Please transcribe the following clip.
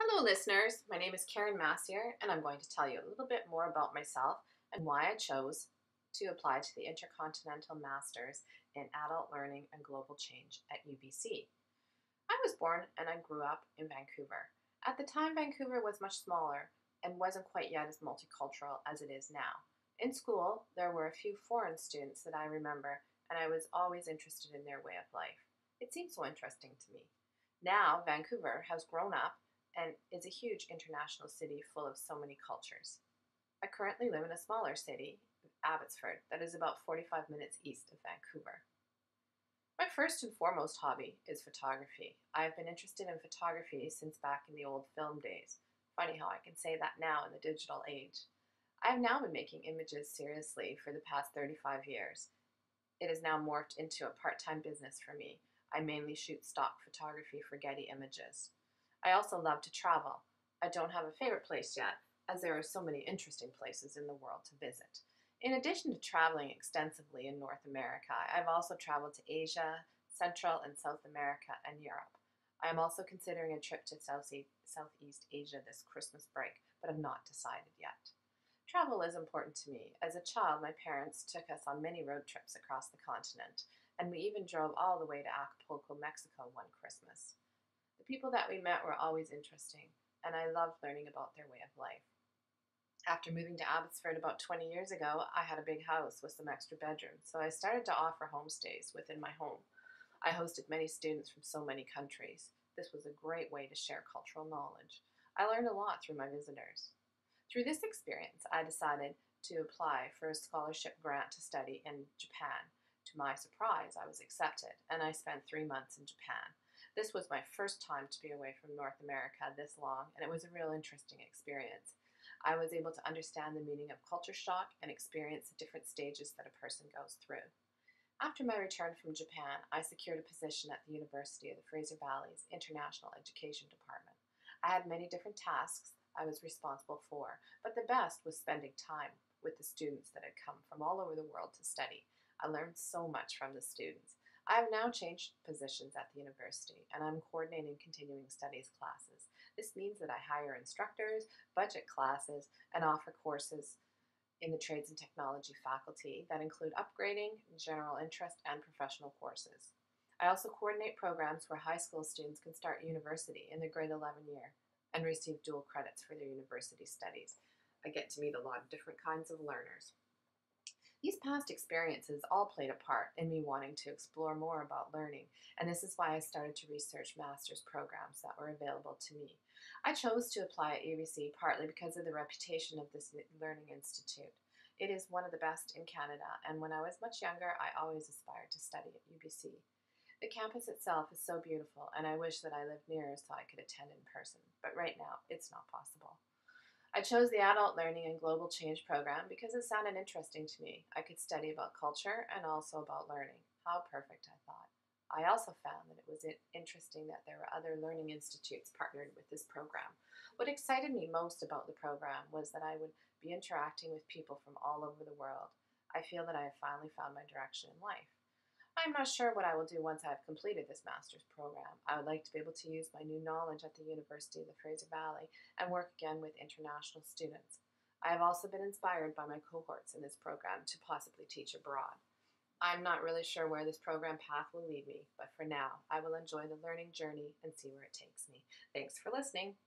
Hello, listeners. My name is Karen Massier, and I'm going to tell you a little bit more about myself and why I chose to apply to the Intercontinental Masters in Adult Learning and Global Change at UBC. I was born and I grew up in Vancouver. At the time, Vancouver was much smaller and wasn't quite yet as multicultural as it is now. In school, there were a few foreign students that I remember, and I was always interested in their way of life. It seemed so interesting to me. Now, Vancouver has grown up and is a huge international city full of so many cultures. I currently live in a smaller city, Abbotsford, that is about 45 minutes east of Vancouver. My first and foremost hobby is photography. I have been interested in photography since back in the old film days. Funny how I can say that now in the digital age. I have now been making images seriously for the past 35 years. It has now morphed into a part-time business for me. I mainly shoot stock photography for Getty Images. I also love to travel. I don't have a favorite place yet, as there are so many interesting places in the world to visit. In addition to traveling extensively in North America, I've also traveled to Asia, Central and South America, and Europe. I am also considering a trip to Southeast Asia this Christmas break, but have not decided yet. Travel is important to me. As a child, my parents took us on many road trips across the continent, and we even drove all the way to Acapulco, Mexico one Christmas. The people that we met were always interesting, and I loved learning about their way of life. After moving to Abbotsford about 20 years ago, I had a big house with some extra bedrooms, so I started to offer homestays within my home. I hosted many students from so many countries. This was a great way to share cultural knowledge. I learned a lot through my visitors. Through this experience, I decided to apply for a scholarship grant to study in Japan. To my surprise, I was accepted, and I spent 3 months in Japan. This was my first time to be away from North America this long, and it was a real interesting experience. I was able to understand the meaning of culture shock and experience the different stages that a person goes through. After my return from Japan, I secured a position at the University of the Fraser Valley's International Education Department. I had many different tasks I was responsible for, but the best was spending time with the students that had come from all over the world to study. I learned so much from the students. I have now changed positions at the university, and I'm coordinating continuing studies classes. This means that I hire instructors, budget classes, and offer courses in the trades and technology faculty that include upgrading, general interest, and professional courses. I also coordinate programs where high school students can start university in their grade 11 year and receive dual credits for their university studies. I get to meet a lot of different kinds of learners. These past experiences all played a part in me wanting to explore more about learning, and this is why I started to research master's programs that were available to me. I chose to apply at UBC partly because of the reputation of this learning institute. It is one of the best in Canada, and when I was much younger, I always aspired to study at UBC. The campus itself is so beautiful, and I wish that I lived near so I could attend in person, but right now, it's not possible. I chose the Adult Learning and Global Change program because it sounded interesting to me. I could study about culture and also about learning. How perfect, I thought. I also found that it was interesting that there were other learning institutes partnered with this program. What excited me most about the program was that I would be interacting with people from all over the world. I feel that I have finally found my direction in life. I'm not sure what I will do once I have completed this master's program. I would like to be able to use my new knowledge at the University of the Fraser Valley and work again with international students. I have also been inspired by my cohorts in this program to possibly teach abroad. I'm not really sure where this program path will lead me, but for now, I will enjoy the learning journey and see where it takes me. Thanks for listening.